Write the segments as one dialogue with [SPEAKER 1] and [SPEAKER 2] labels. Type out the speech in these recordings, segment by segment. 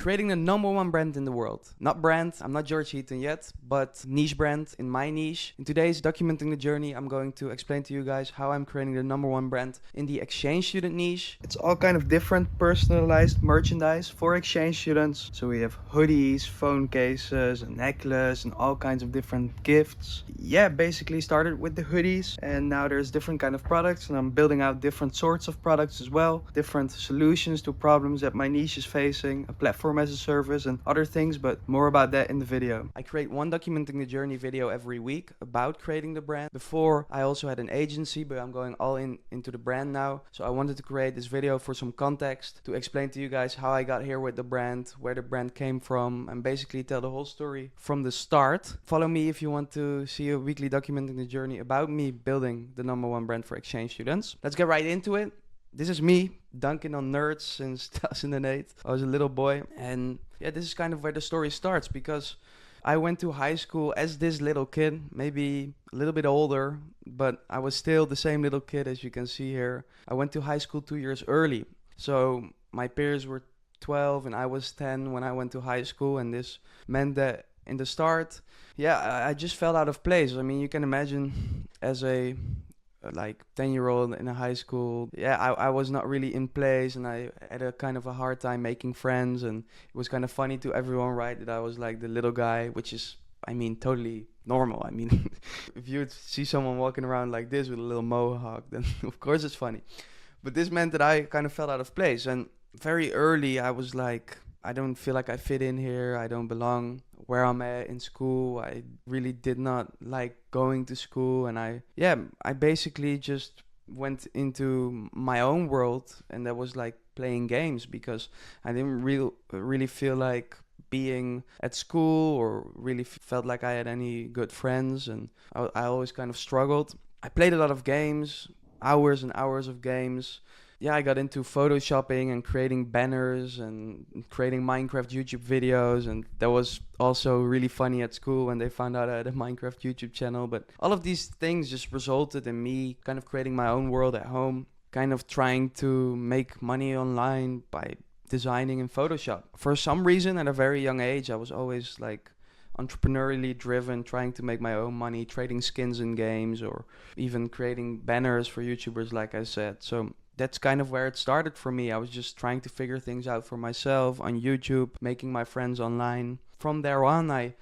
[SPEAKER 1] creating the #1 brand in the world. Not brand, I'm not George Heaton yet, but niche brand in my niche. In today's Documenting the Journey, I'm going to explain to you guys how I'm creating the #1 brand in the exchange student niche. It's all kind of different personalized merchandise for exchange students. So we have hoodies, phone cases, a necklace, and all kinds of different gifts. Yeah, basically started with the hoodies, and now there's different kind of products, and I'm building out different sorts of products as well, different solutions to problems that my niche is facing, a platform as a service and other things, but more about that in the video. I create one Documenting the Journey video every week about creating the brand. Before, I also had an agency, but I'm going all into the brand now. So I wanted to create this video for some context to explain to you guys how I got here with the brand, where the brand came from, and basically tell the whole story from the start. Follow me if you want to see a weekly Documenting the Journey about me building the #1 brand for exchange students. Let's get right into it. This is me dunking on nerds since 2008. I was a little boy, and yeah, this is kind of where the story starts, because I went to high school as this little kid, maybe a little bit older, but I was still the same little kid as you can see here. I went to high school 2 years early. So my peers were 12 and I was 10 when I went to high school, and this meant that in the start, yeah, I just felt out of place. I mean, you can imagine as a 10-year-old in a high school, yeah, I was not really in place, and I had a kind of a hard time making friends, and it was kind of funny to everyone, right, that I was like the little guy, which is, I mean, totally normal. I mean, if you would see someone walking around like this with a little mohawk, then of course it's funny. But this meant that I kind of felt out of place, and very early I was like, I don't feel like I fit in here, I don't belong where I'm at in school. I really did not like going to school, and I basically just went into my own world, and that was like playing games, because I didn't really feel like being at school, or really felt like I had any good friends, and I always kind of struggled. I played a lot of games, hours and hours of games. Yeah, I got into photoshopping and creating banners and creating Minecraft YouTube videos, and that was also really funny at school when they found out I had a Minecraft YouTube channel. But all of these things just resulted in me kind of creating my own world at home, kind of trying to make money online by designing in Photoshop. For some reason, at a very young age, I was always like entrepreneurially driven, trying to make my own money, trading skins in games, or even creating banners for YouTubers, like I said. So that's kind of where it started for me. I was just trying to figure things out for myself on YouTube, making my friends online. From there on, I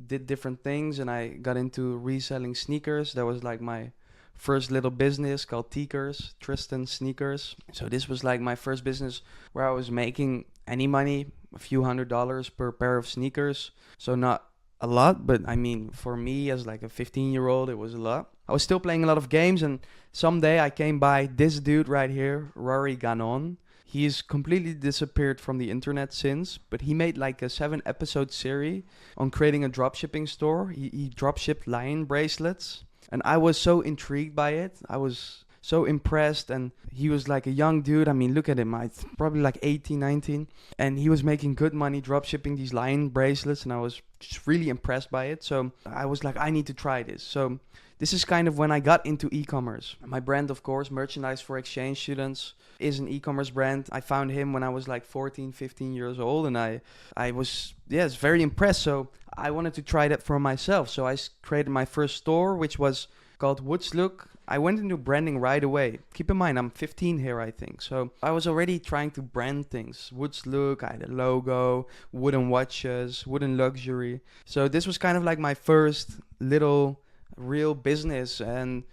[SPEAKER 1] did different things, and I got into reselling sneakers. That was like my first little business called Teekers, Tristan Sneakers. So this was like my first business where I was making any money, a few $100s per pair of sneakers. So not a lot, but I mean, for me as like a 15-year-old, it was a lot. I was still playing a lot of games, and someday I came by this dude right here, Rory Ganon. He's completely disappeared from the internet since, but he made like a 7-episode series on creating a dropshipping store. He dropshipped lion bracelets, and I was so intrigued by it. I was so impressed, and he was like a young dude. I mean, look at him, probably like 18, 19, and he was making good money dropshipping these lion bracelets, and I was just really impressed by it. So I was like, I need to try this. So this is kind of when I got into e-commerce. My brand, of course, Merchandise for Exchange Students, is an e-commerce brand. I found him when I was like 14, 15 years old, and I was very impressed. So I wanted to try that for myself. So I created my first store, which was called Woods Look. I went into branding right away. Keep in mind, I'm 15 here, I think. So I was already trying to brand things. Woods Look, I had a logo, wooden watches, wooden luxury. So this was kind of like my first little real business, and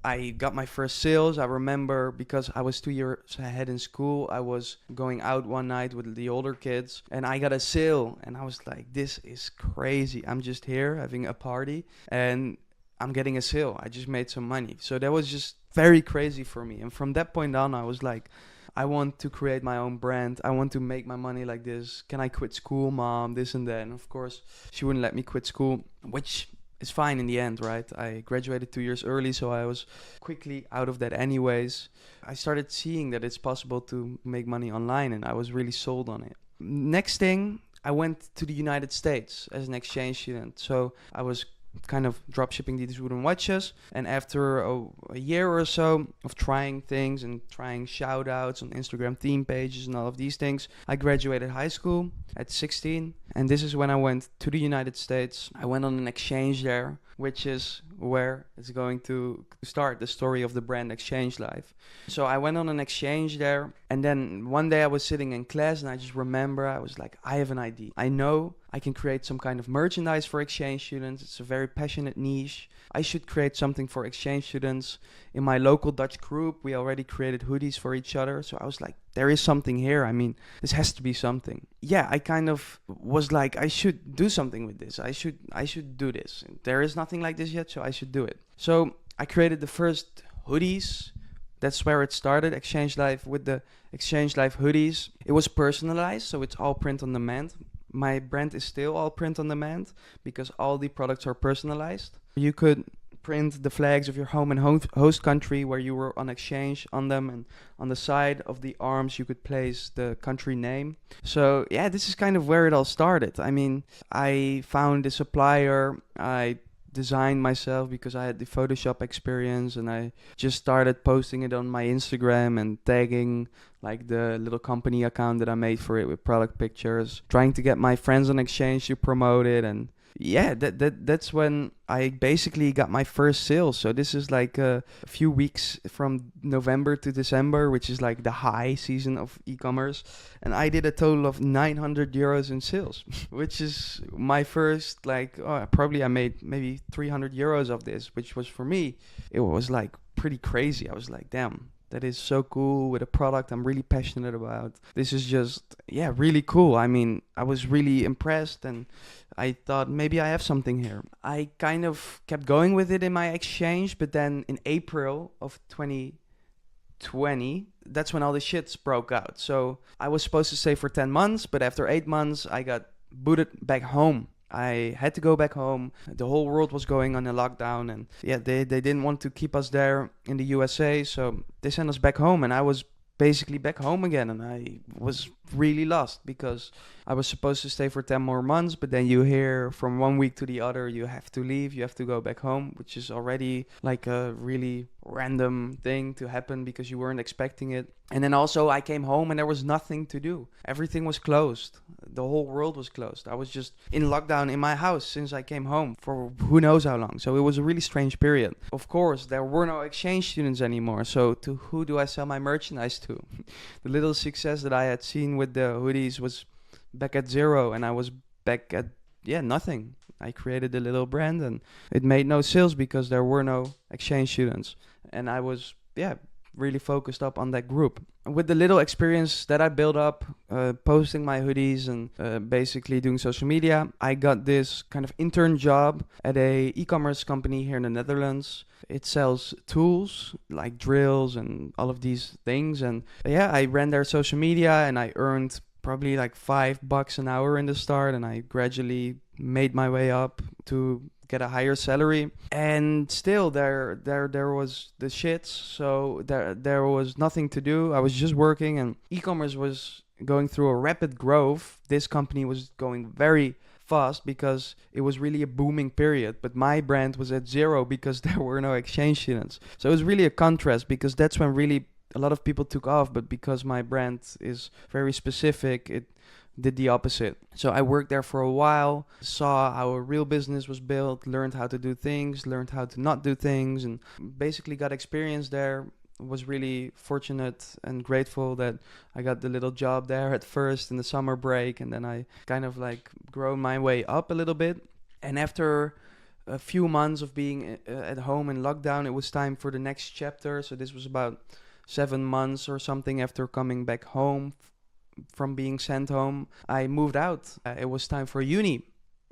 [SPEAKER 1] I got my first sales. I remember, because I was 2 years ahead in school, I was going out one night with the older kids, and I got a sale, and I was like, this is crazy. I'm just here having a party, and I'm getting a sale. I just made some money. So that was just very crazy for me. And from that point on, I was like, I want to create my own brand. I want to make my money like this. Can I quit school, mom? This and that. And of course, she wouldn't let me quit school, which is fine in the end, right? I graduated 2 years early, so I was quickly out of that anyways. I started seeing that it's possible to make money online, and I was really sold on it. Next thing, I went to the United States as an exchange student. So I was kind of drop shipping these wooden watches. And after a year or so of trying things and trying shout outs on Instagram theme pages and all of these things, I graduated high school at 16. And this is when I went to the United States. I went on an exchange there, which is where it's going to start the story of the brand Exchange Life. So I went on an exchange there, and then one day I was sitting in class and I just remember I was like, I have an idea. I know I can create some kind of merchandise for exchange students. It's a very passionate niche. I should create something for exchange students. In my local Dutch group, we already created hoodies for each other. So I was like, there is something here. I mean, this has to be something. Yeah, I kind of was like, I should do something with this. I should do this. There is nothing like this yet, so I should do it. So I created the first hoodies. That's where it started, Exchange Life, with the Exchange Life hoodies. It was personalized, so it's all print on demand. My brand is still all print on demand because all the products are personalized. You could print the flags of your home and host country where you were on exchange on them, and on the side of the arms you could place the country name. So yeah, this is kind of where it all started. I mean, I found a supplier, I designed myself because I had the Photoshop experience, and I just started posting it on my Instagram and tagging like the little company account that I made for it with product pictures, trying to get my friends on exchange to promote it. And yeah, that's when I basically got my first sales. So this is like a few weeks from November to December, which is like the high season of e-commerce. And I did a total of 900 euros in sales, which is my first, like, probably I made maybe 300 euros of this, which was, for me, it was like pretty crazy. I was like, damn, that is so cool with a product I'm really passionate about. This is just, yeah, really cool. I mean, I was really impressed, and I thought maybe I have something here. I kind of kept going with it in my exchange, but then in April of 2020, that's when all the shits broke out. So I was supposed to stay for 10 months, but after 8 months, I got booted back home. I had to go back home. The whole world was going on a lockdown, and yeah, they didn't want to keep us there in the USA, so they sent us back home, and I was basically back home again, and I was really lost because I was supposed to stay for 10 more months, but then you hear from one week to the other you have to leave, you have to go back home, which is already like a really random thing to happen because you weren't expecting it. And then also I came home and there was nothing to do. Everything was closed. The whole world was closed. I was just in lockdown in my house since I came home for who knows how long. So it was a really strange period. Of course, there were no exchange students anymore. So to who do I sell my merchandise to? The little success that I had seen with the hoodies was back at zero, and I was back at nothing. I created a little brand and it made no sales because there were no exchange students, and I was really focused up on that group. With the little experience that I built up, posting my hoodies and basically doing social media, I got this kind of intern job at a e-commerce company here in the Netherlands. It sells tools like drills and all of these things, and I ran their social media, and I earned probably like $5 an hour in the start, and I gradually made my way up to get a higher salary. And still there was the shits, so there was nothing to do. I was just working, and e-commerce was going through a rapid growth. This company was going very fast because it was really a booming period, but my brand was at zero because there were no exchange students. So it was really a contrast, because that's when really a lot of people took off, but because my brand is very specific, it did the opposite. So I worked there for a while, saw how a real business was built, learned how to do things, learned how to not do things, and basically got experience there. Was really fortunate and grateful that I got the little job there at first in the summer break, and then I kind of like grown my way up a little bit. And after a few months of being at home in lockdown, it was time for the next chapter. So this was about 7 months or something after coming back home from being sent home. I moved out. It was time for uni.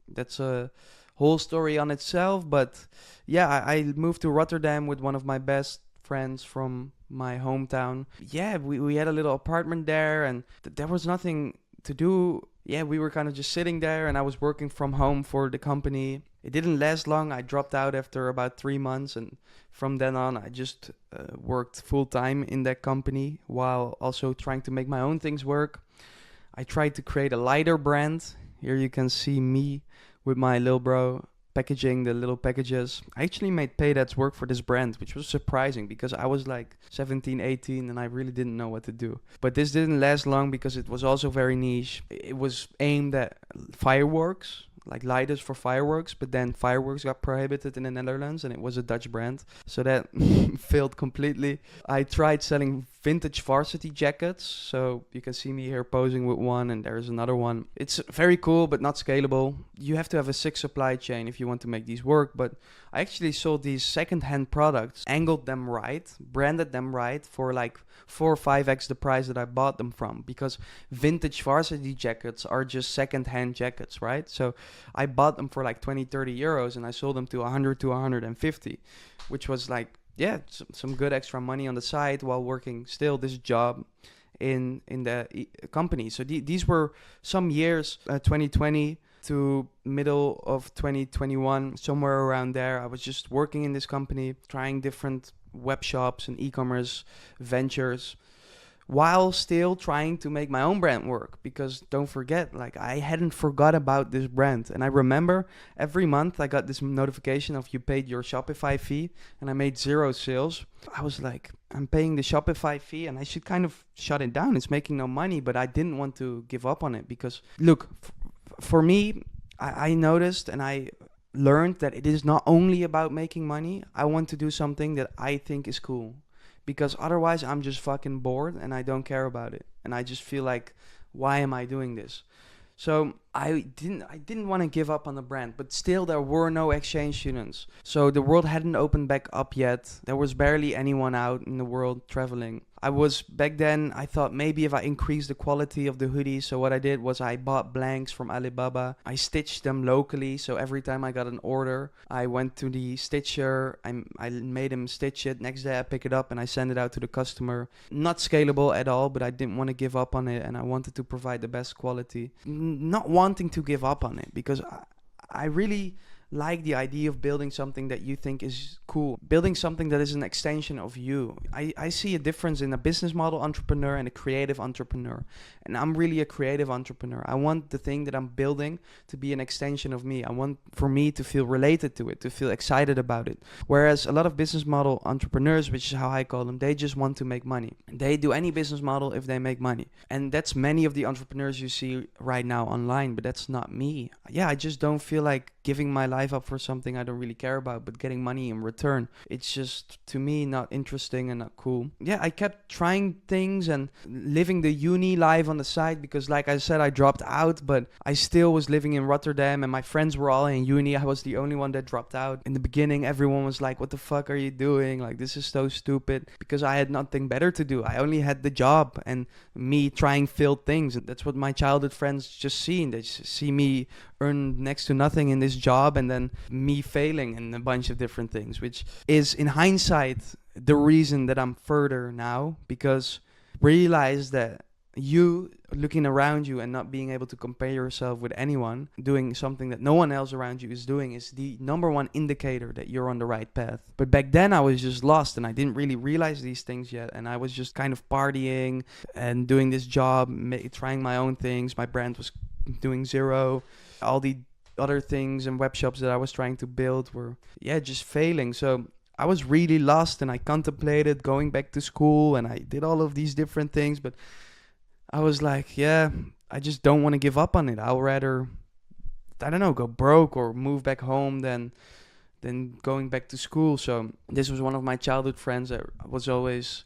[SPEAKER 1] That's a whole story on itself, but I moved to Rotterdam with one of my best friends from my hometown. We had a little apartment there, and there was nothing to do. We were kind of just sitting there, and I was working from home for the company. It didn't last long. I dropped out after about 3 months, and from then on I just worked full-time in that company while also trying to make my own things work. I tried to create a lighter brand. Here you can see me with my little bro packaging the little packages. I actually made paid ads work for this brand, which was surprising because I was like 17, 18 and I really didn't know what to do. But this didn't last long because it was also very niche. It was aimed at fireworks, like lighters for fireworks, but then fireworks got prohibited in the Netherlands and it was a Dutch brand. So that failed completely. I tried selling vintage varsity jackets. So you can see me here posing with one and there's another one. It's very cool, but not scalable. You have to have a sick supply chain if you want to make these work. But I actually sold these second-hand products, angled them right, branded them right for like 4 or 5x the price that I bought them from, because vintage varsity jackets are just second-hand jackets, right? So I bought them for like 20, 30 euros and I sold them to 100 to 150, which was like, yeah, some good extra money on the side while working still this job in the company. So these were some years, 2020 to middle of 2021, somewhere around there. I was just working in this company, trying different web shops and e-commerce ventures, while still trying to make my own brand work. Because don't forget, like, I hadn't forgot about this brand. And I remember every month I got this notification of you paid your Shopify fee, and I made 0 sales. I was like, I'm paying the Shopify fee and I should kind of shut it down. It's making no money, but I didn't want to give up on it because, look, for me, I noticed and I learned that it is not only about making money. I want to do something that I think is cool, because otherwise I'm just fucking bored and I don't care about it. And I just feel like, why am I doing this? So I didn't want to give up on the brand, but still there were no exchange students. So the world hadn't opened back up yet. There was barely anyone out in the world traveling. I was back then, I thought maybe if I increase the quality of the hoodies. So what I did was I bought blanks from Alibaba. I stitched them locally. So every time I got an order, I went to the stitcher. I made him stitch it. Next day I pick it up and I send it out to the customer. Not scalable at all, but I didn't want to give up on it. And I wanted to provide the best quality. Not wanting to give up on it, because I really like the idea of building something that you think is cool, building something that is an extension of you. I see a difference in a business model entrepreneur and a creative entrepreneur, and I'm really a creative entrepreneur. I want the thing that I'm building to be an extension of me. I want for me to feel related to it, to feel excited about it. Whereas a lot of business model entrepreneurs, which is how I call them, they just want to make money. They do any business model if they make money, and that's many of the entrepreneurs you see right now online, but that's not me. Yeah, I just don't feel like giving my life up for something I don't really care about, but getting money in return. It's just, to me, not interesting and not cool. Yeah, I kept trying things and living the uni life on the side, because like I said, I dropped out, but I still was living in Rotterdam and my friends were all in uni. I was the only one that dropped out. In the beginning, everyone was like, what the fuck are you doing? Like, this is so stupid, because I had nothing better to do. I only had the job and me trying failed things. And that's what my childhood friends just see. They just see me earn next to nothing in this job and then me failing in a bunch of different things, which is in hindsight the reason that I'm further now, because realize that you looking around you and not being able to compare yourself with anyone, doing something that no one else around you is doing, is the number one indicator that you're on the right path. But back then I was just lost and I didn't really realize these things yet, and I was just kind of partying and doing this job, trying my own things. My brand was doing 0. All the other things and web shops that I was trying to build were, just failing. So I was really lost and I contemplated going back to school and I did all of these different things, but I was like, I just don't want to give up on it. I'll rather, I don't know, go broke or move back home than going back to school. So this was one of my childhood friends that was always,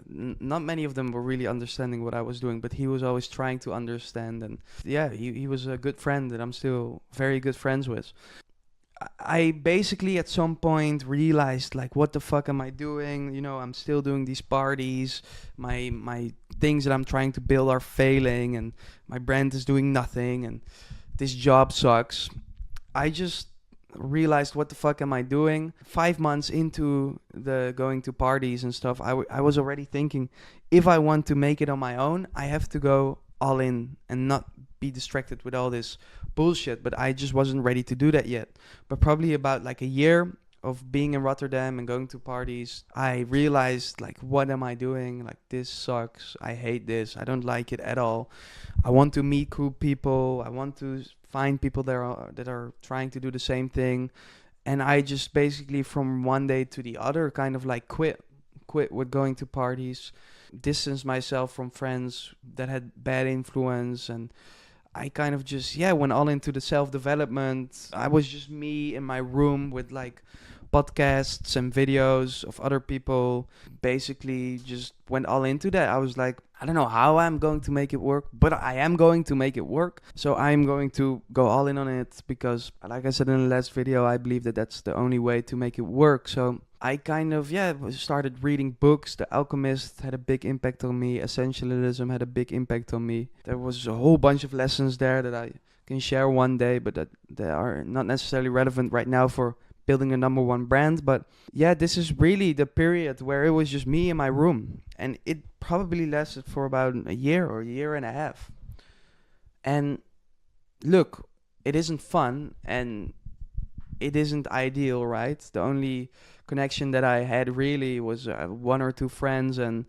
[SPEAKER 1] not many of them were really understanding what I was doing, but he was always trying to understand. And he was a good friend that I'm still very good friends with. I basically at some point realized, like, what the fuck am I doing? You know, I'm still doing these parties. My things that I'm trying to build are failing and my brand is doing nothing and this job sucks. I just realized, what the fuck am I doing? 5 months into the going to parties and stuff, I was already thinking, if I want to make it on my own, I have to go all in and not be distracted with all this bullshit. But I just wasn't ready to do that yet. But probably about like a year of being in Rotterdam and going to parties, I realized, like, what am I doing? Like, this sucks. I hate this. I don't like it at all. I want to meet cool people. I want to find people that are trying to do the same thing. And I just basically from one day to the other kind of like quit with going to parties, distance myself from friends that had bad influence, and I kind of just went all into the self-development. I was just me in my room with like podcasts and videos of other people. Basically just went all into that. I was like, I don't know how I'm going to make it work, but I am going to make it work. So I'm going to go all in on it because, like I said in the last video, I believe that that's the only way to make it work. So I kind of, started reading books. The Alchemist had a big impact on me. Essentialism had a big impact on me. There was a whole bunch of lessons there that I can share one day, but that they are not necessarily relevant right now for building a number one brand. But this is really the period where it was just me in my room. And it probably lasted for about a year or a year and a half. And look, it isn't fun and it isn't ideal, right? The only connection that I had really was one or two friends and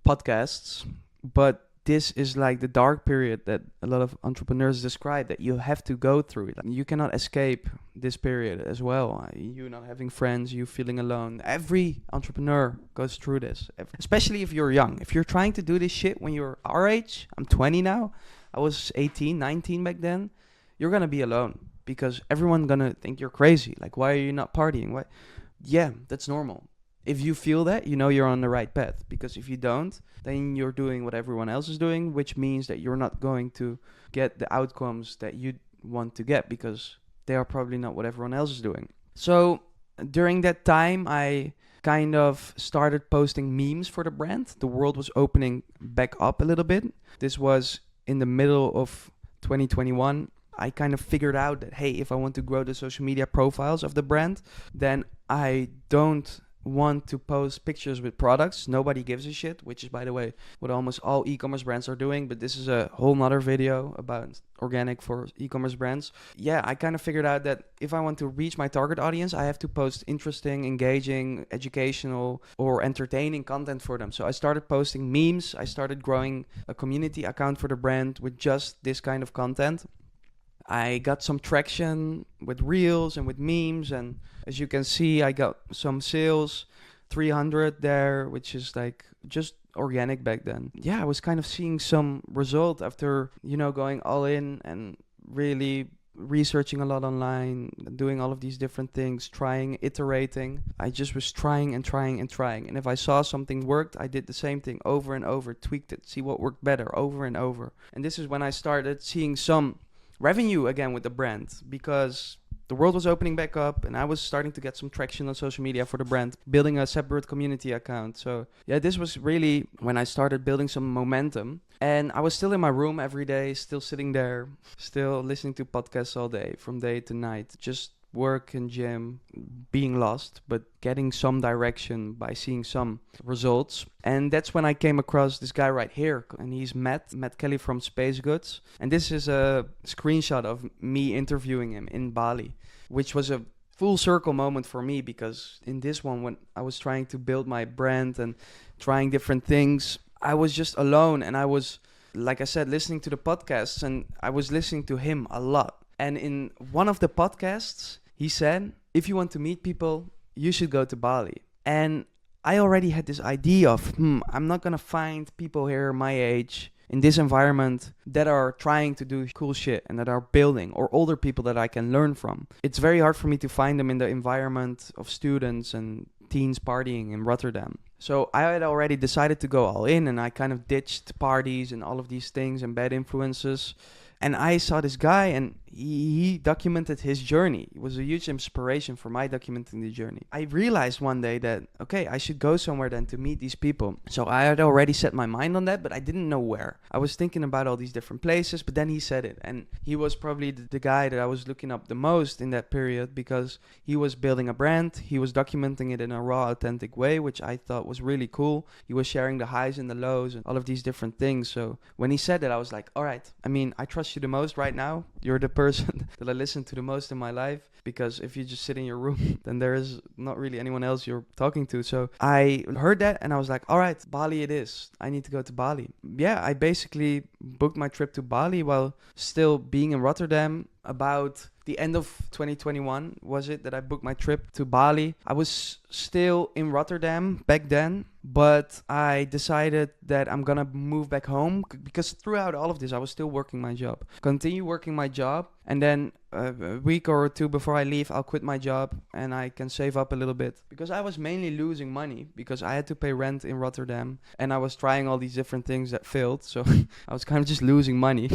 [SPEAKER 1] podcasts. But this is like the dark period that a lot of entrepreneurs describe, that you have to go through it. You cannot escape this period as well. You not having friends, you feeling alone. Every entrepreneur goes through this, especially if you're young. If you're trying to do this shit when you're our age, I'm 20 now. I was 18, 19 back then. You're going to be alone because everyone's going to think you're crazy. Like, why are you not partying? Why? Yeah, that's normal. If you feel that, you know you're on the right path. Because if you don't, then you're doing what everyone else is doing, which means that you're not going to get the outcomes that you want to get because they are probably not what everyone else is doing. So during that time, I kind of started posting memes for the brand. The world was opening back up a little bit. This was in the middle of 2021. I kind of figured out that, hey, if I want to grow the social media profiles of the brand, then I don't want to post pictures with products. Nobody gives a shit, which is, by the way, what almost all e-commerce brands are doing. But this is a whole nother video about organic for e-commerce brands. I kind of figured out that if I want to reach my target audience, I have to post interesting, engaging, educational, or entertaining content for them. So I started posting memes. I started growing a community account for the brand with just this kind of content. I got some traction with reels and with memes, and as you can see, I got some sales, 300 there, which is like just organic back then. I was kind of seeing some result after, going all in and really researching a lot online, doing all of these different things, iterating. I just was trying and trying and trying. And if I saw something worked, I did the same thing over and over, tweaked it, see what worked better over and over. And this is when I started seeing some revenue again with the brand, because the world was opening back up and I was starting to get some traction on social media for the brand, building a separate community account. So this was really when I started building some momentum. And I was still in my room every day, still sitting there, still listening to podcasts all day, from day to night, just work and gym, being lost, but getting some direction by seeing some results. And that's when I came across this guy right here, and he's Matt Kelly from Space Goods. And this is a screenshot of me interviewing him in Bali, which was a full circle moment for me, because in this one, when I was trying to build my brand and trying different things, I was just alone. And I was, like I said, listening to the podcasts, and I was listening to him a lot. And in one of the podcasts, he said, if you want to meet people, you should go to Bali. And I already had this idea of, I'm not going to find people here my age in this environment that are trying to do cool shit and that are building, or older people that I can learn from. It's very hard for me to find them in the environment of students and teens partying in Rotterdam. So I had already decided to go all in, and I kind of ditched parties and all of these things and bad influences. And I saw this guy, and he documented his journey. It was a huge inspiration for my documenting the journey. I realized one day that, okay, I should go somewhere then to meet these people. So I had already set my mind on that, but I didn't know where. I was thinking about all these different places, but then he said it. And he was probably the guy that I was looking up the most in that period, because he was building a brand. He was documenting it in a raw, authentic way, which I thought was really cool. He was sharing the highs and the lows and all of these different things. So when he said that, I was like, all right, I mean, I trust you the most right now. You're the person person that I listen to the most in my life, because if you just sit in your room, then there is not really anyone else you're talking to. So I heard that and I was like, all right, Bali it is. I need to go to Bali. Yeah, I basically booked my trip to Bali while still being in Rotterdam. About the end of 2021 was it that I booked my trip to Bali. I was still in Rotterdam back then, but I decided that I'm gonna move back home because throughout all of this I was still working my job. Continue working my job, and then a week or two before I leave, I'll quit my job and I can save up a little bit, because I was mainly losing money because I had to pay rent in Rotterdam and I was trying all these different things that failed. So I was kind of just losing money.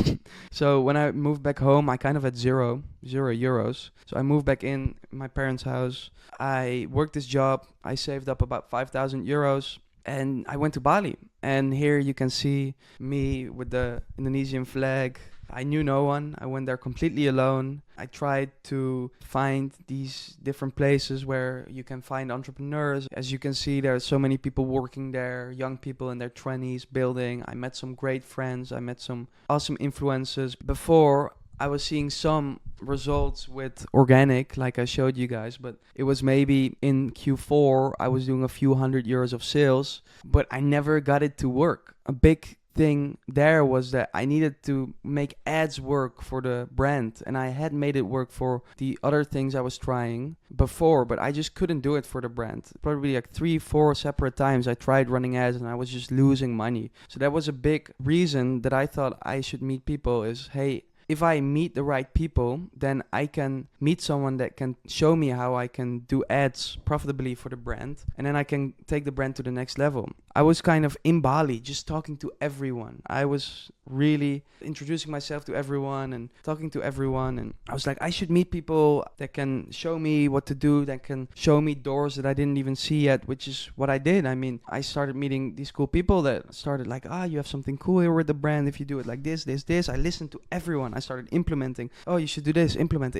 [SPEAKER 1] So when I moved back home, I kind of had zero euros. So I moved back in my parents' house. I worked this job. I saved up about 5,000 euros. And I went to Bali. And here you can see me with the Indonesian flag. I knew no one. I went there completely alone. I tried to find these different places where you can find entrepreneurs. As you can see, there are so many people working there, young people in their 20s building. I met some great friends. I met some awesome influencers. Before, I was seeing some results with organic, like I showed you guys, but it was maybe in Q4, I was doing a few €100 of sales, but I never got it to work. A big thing there was that I needed to make ads work for the brand, and I had made it work for the other things I was trying before, but I just couldn't do it for the brand. Probably like 3-4 separate times I tried running ads and I was just losing money. So that was a big reason that I thought I should meet people is, hey, if I meet the right people, then I can meet someone that can show me how I can do ads profitably for the brand. And then I can take the brand to the next level. I was kind of in Bali, just talking to everyone. I was really introducing myself to everyone and talking to everyone. And I was like, I should meet people that can show me what to do, that can show me doors that I didn't even see yet, which is what I did. I mean, I started meeting these cool people that started like, you have something cool here with the brand. If you do it like this. I listened to everyone. I started implementing. Oh, you should do this. Implement.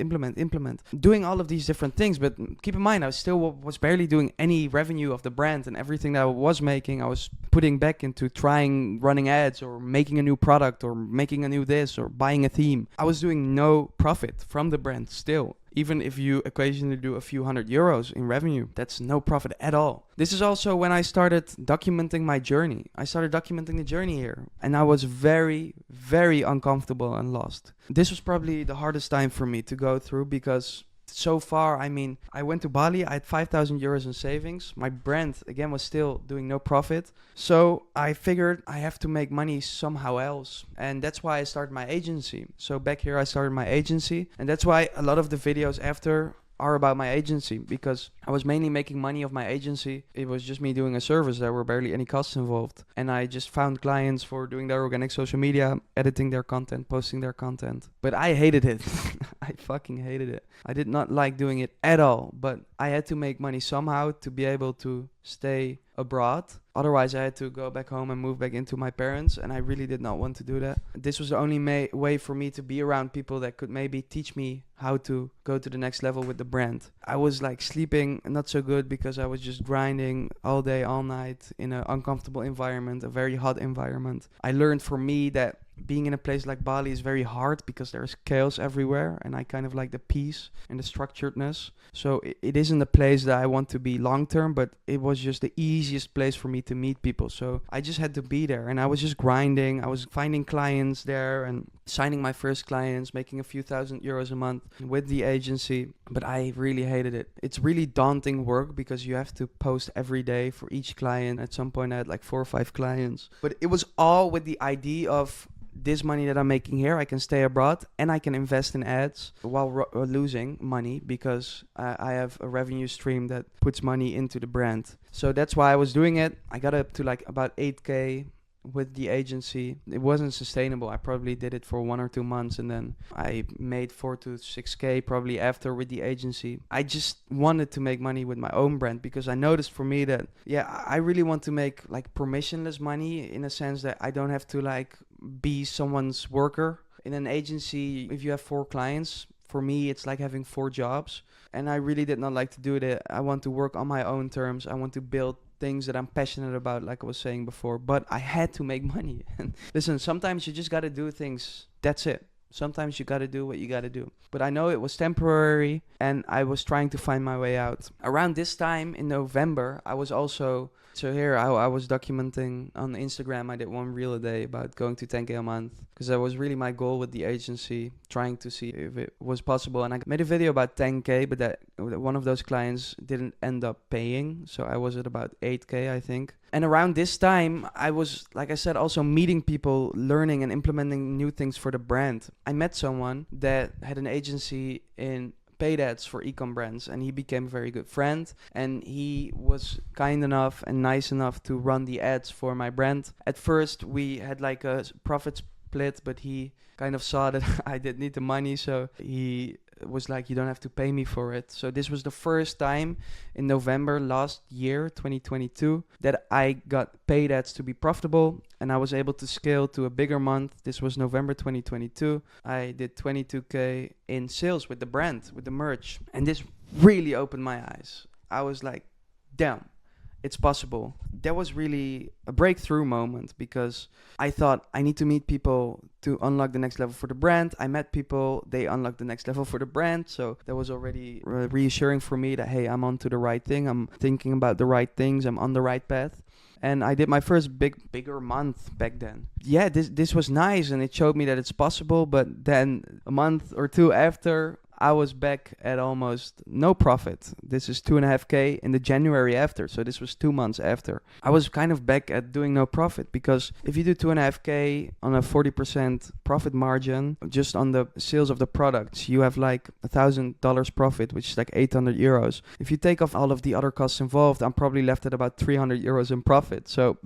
[SPEAKER 1] Doing all of these different things. But keep in mind, I was barely doing any revenue of the brand, and everything that I was making, I was putting back into trying running ads or making a new product or making a new this or buying a theme. I was doing no profit from the brand still. Even if you occasionally do a few €100 in revenue, that's no profit at all. This is also when I started documenting my journey. I started documenting the journey here, and I was very, very uncomfortable and lost. This was probably the hardest time for me to go through because so far, I mean, I went to Bali, I had 5,000 euros in savings. My brand, again, was still doing no profit. So I figured I have to make money somehow else. And that's why I started my agency. So back here, I started my agency. And that's why a lot of the videos after are about my agency, because I was mainly making money of my agency. It was just me doing a service. There were barely any costs involved. And I just found clients for doing their organic social media, editing their content, posting their content. But I hated it. I fucking hated it. I did not like doing it at all. But I had to make money somehow to be able to stay abroad. Otherwise, I had to go back home and move back into my parents, and I really did not want to do that. This was the only way for me to be around people that could maybe teach me how to go to the next level with the brand. I was like sleeping not so good because I was just grinding all day, all night in an uncomfortable environment, a very hot environment. I learned for me that being in a place like Bali is very hard because there's chaos everywhere, and I kind of like the peace and the structuredness. So it isn't a place that I want to be long term, but it was just the easiest place for me to meet people. So I just had to be there, and I was just grinding. I was finding clients there and signing my first clients, making a few €1,000 a month with the agency. But I really hated it. It's really daunting work because you have to post every day for each client. At some point I had like 4 or 5 clients, but it was all with the idea of this money that I'm making here, I can stay abroad and I can invest in ads while losing money because I have a revenue stream that puts money into the brand. So that's why I was doing it. I got up to like about 8K with the agency. It wasn't sustainable. I probably did it for 1 or 2 months and then I made 4 to 6K probably after with the agency. I just wanted to make money with my own brand because I noticed for me that, I really want to make like permissionless money in a sense that I don't have to like be someone's worker. In an agency, if you have 4 clients, for me, it's like having 4 jobs. And I really did not like to do that. I want to work on my own terms. I want to build things that I'm passionate about, like I was saying before, but I had to make money. And listen, sometimes you just got to do things. That's it. Sometimes you gotta do what you gotta do. But I know it was temporary and I was trying to find my way out. Around this time in November, I was also, so here I was documenting on Instagram. I did one reel a day about going to 10K a month because that was really my goal with the agency, trying to see if it was possible. And I made a video about 10K, but that one of those clients didn't end up paying. So I was at about 8K, I think. And around this time, I was, like I said, also meeting people, learning and implementing new things for the brand. I met someone that had an agency in paid ads for e-com brands, and he became a very good friend, and he was kind enough and nice enough to run the ads for my brand. At first, we had like a profit split, but he kind of saw that I did need the money, so he was like, you don't have to pay me for it. So this was the first time in November last year, 2022, that I got paid ads to be profitable, and I was able to scale to a bigger month. This was November 2022. I did 22K in sales with the brand, with the merch, and this really opened my eyes. I was like, damn, it's possible. That was really a breakthrough moment because I thought I need to meet people to unlock the next level for the brand. I met people, they unlocked the next level for the brand. So that was already reassuring for me that, hey, I'm on to the right thing. I'm thinking about the right things. I'm on the right path. And I did my first bigger month back then. Yeah, this was nice and it showed me that it's possible. But then a month or two after, I was back at almost no profit. This is 2.5K in the January after. So this was 2 months after. I was kind of back at doing no profit because if you do 2.5K on a 40% profit margin, just on the sales of the products, you have like $1,000 profit, which is like 800 euros. If you take off all of the other costs involved, I'm probably left at about 300 euros in profit. So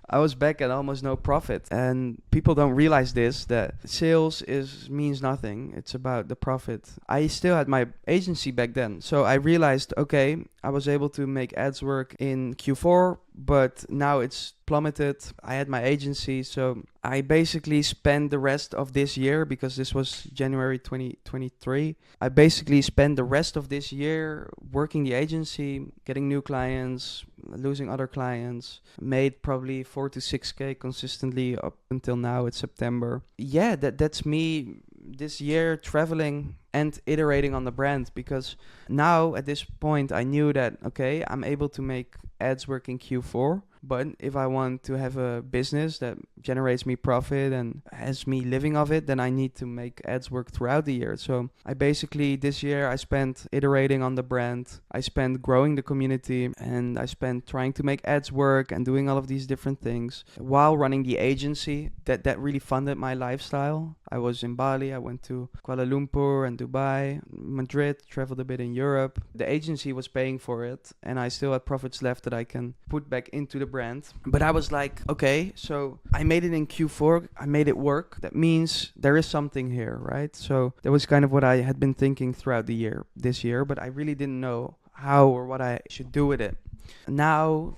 [SPEAKER 1] I was back at almost no profit, and people don't realize this, that sales means nothing. It's about the profit. I still had my agency back then, so I realized, okay, I was able to make ads work in Q4, but now it's plummeted. I had my agency, so I basically spent the rest of this year, because this was January 2023, I basically spent the rest of this year working the agency, getting new clients, losing other clients, made probably 4 to 6K consistently up until now. It's September. Yeah, that's me this year traveling and iterating on the brand, because now at this point I knew that, okay, I'm able to make ads work in Q4, but if I want to have a business that generates me profit and has me living of it, then I need to make ads work throughout the year. So I basically, this year I spent iterating on the brand, I spent growing the community, and I spent trying to make ads work and doing all of these different things while running the agency. That really funded my lifestyle. I was in Bali, I went to Kuala Lumpur and Dubai, Madrid, traveled a bit in Europe. The agency was paying for it, and I still had profits left that I can put back into the brand. But I was like, okay, so I made it in Q4, I made it work. That means there is something here, right? So that was kind of what I had been thinking throughout the year, this year, but I really didn't know how or what I should do with it. Now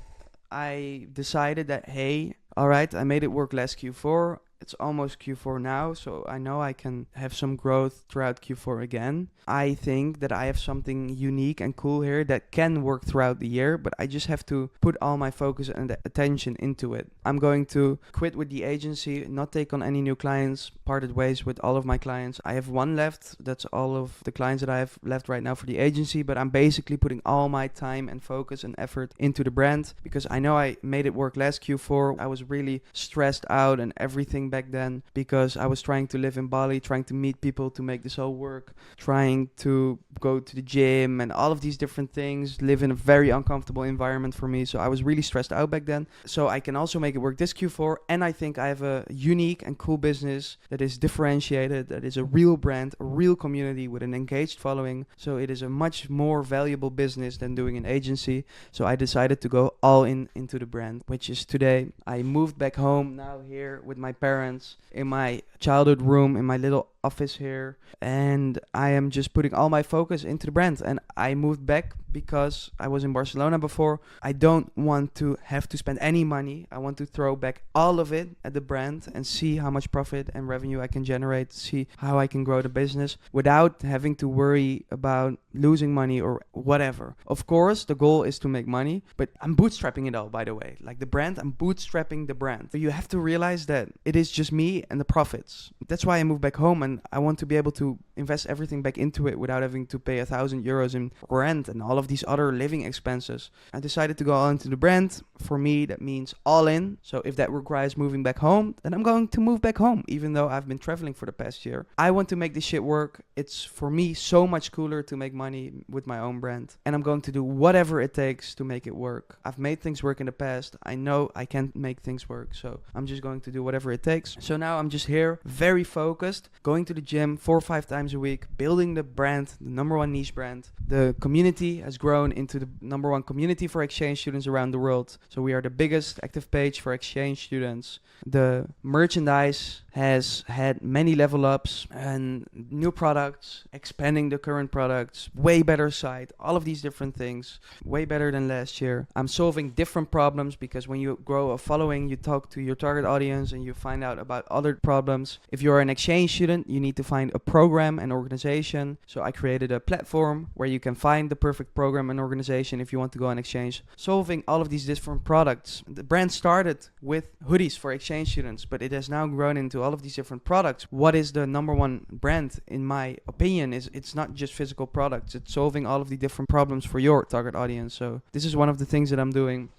[SPEAKER 1] I decided that, hey, all right, I made it work last Q4. It's almost Q4 now, so I know I can have some growth throughout Q4 again. I think that I have something unique and cool here that can work throughout the year, but I just have to put all my focus and attention into it. I'm going to quit with the agency, not take on any new clients, parted ways with all of my clients. I have one left. That's all of the clients that I have left right now for the agency, but I'm basically putting all my time and focus and effort into the brand, because I know I made it work last Q4. I was really stressed out and everything back then, because I was trying to live in Bali, trying to meet people to make this all work, trying to go to the gym and all of these different things, live in a very uncomfortable environment for me. So I was really stressed out back then. So I can also make it work this Q4, and I think I have a unique and cool business that is differentiated, that is a real brand, a real community with an engaged following. So it is a much more valuable business than doing an agency. So I decided to go all into the brand, which is today. I moved back home now here with my parents in my childhood room, in my little office here, and I am just putting all my focus into the brand. And I moved back because I was in Barcelona before. I don't want to have to spend any money. I want to throw back all of it at the brand and see how much profit and revenue I can generate, see how I can grow the business without having to worry about losing money or whatever. Of course, the goal is to make money, but I'm bootstrapping it all, by the way. Like the brand, I'm bootstrapping the brand. But you have to realize that it is just me and the profits. That's why I moved back home, and and I want to be able to invest everything back into it without having to pay €1,000 in rent and all of these other living expenses. I decided to go all into the brand. For me, that means all in. So if that requires moving back home, then I'm going to move back home, even though I've been traveling for the past year. I want to make this shit work. It's for me so much cooler to make money with my own brand. And I'm going to do whatever it takes to make it work. I've made things work in the past. I know I can make things work. So I'm just going to do whatever it takes. So now I'm just here, very focused, going to the gym 4 or 5 times a week, building the brand, the number one niche brand. The community has grown into the number one community for exchange students around the world. So we are the biggest active page for exchange students. The merchandise has had many level ups and new products, expanding the current products, way better site, all of these different things, way better than last year. I'm solving different problems because when you grow a following, you talk to your target audience and you find out about other problems. If you're an exchange student, you need to find a program and organization. So I created a platform where you can find the perfect program and organization if you want to go on exchange, solving all of these different products. The brand started with hoodies for exchange students, but it has now grown into all of these different products. What is the number one brand, in my opinion, is it's not just physical products. It's solving all of the different problems for your target audience. So this is one of the things that I'm doing.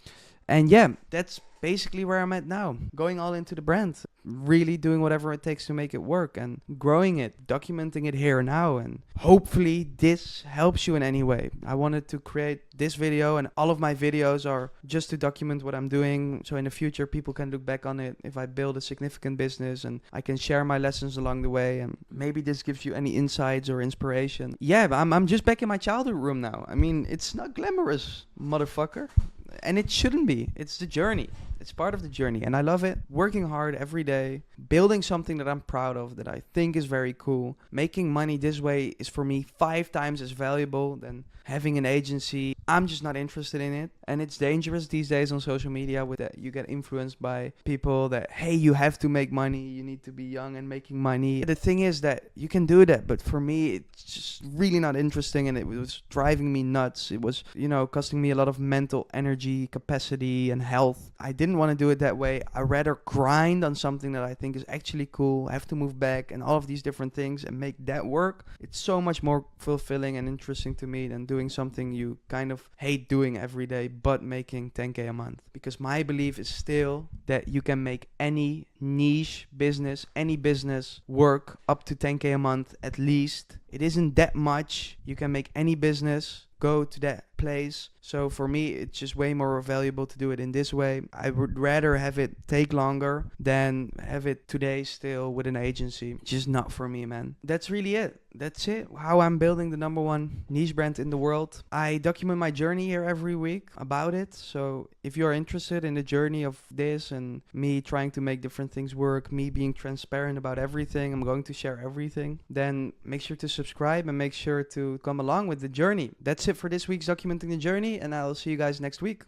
[SPEAKER 1] And yeah, that's basically where I'm at now. Going all into the brand, really doing whatever it takes to make it work and growing it, documenting it here now. And hopefully this helps you in any way. I wanted to create this video, and all of my videos are just to document what I'm doing. So in the future, people can look back on it if I build a significant business, and I can share my lessons along the way. And maybe this gives you any insights or inspiration. Yeah, I'm just back in my childhood room now. I mean, it's not glamorous, motherfucker. And it shouldn't be. It's the journey. It's part of the journey. And I love it. Working hard every day. Building something that I'm proud of, that I think is very cool. Making money this way is for me 5 times as valuable than having an agency. I'm just not interested in it. And it's dangerous these days on social media with that you get influenced by people that, hey, you have to make money. You need to be young and making money. The thing is that you can do that. But for me, it's just really not interesting. And it was driving me nuts. It was, costing me a lot of mental energy, capacity, and health. I didn't want to do it that way. I rather grind on something that I think is actually cool. I have to move back and all of these different things and make that work. It's so much more fulfilling and interesting to me than doing something you kind of hate doing every day, but making 10K a month. Because my belief is still that you can make any niche business, any business work up to 10K a month at least. It isn't that much. You can make any business go to that place. So for me, it's just way more valuable to do it in this way. I would rather have it take longer than have it today still with an agency. Just not for me, man. That's really it. That's it. How I'm building the number one niche brand in the world. I document my journey here every week about it. So if you're interested in the journey of this and me trying to make different things work, me being transparent about everything, I'm going to share everything, then make sure to subscribe and make sure to come along with the journey. That's it for this week's Documenting the Journey, and I'll see you guys next week.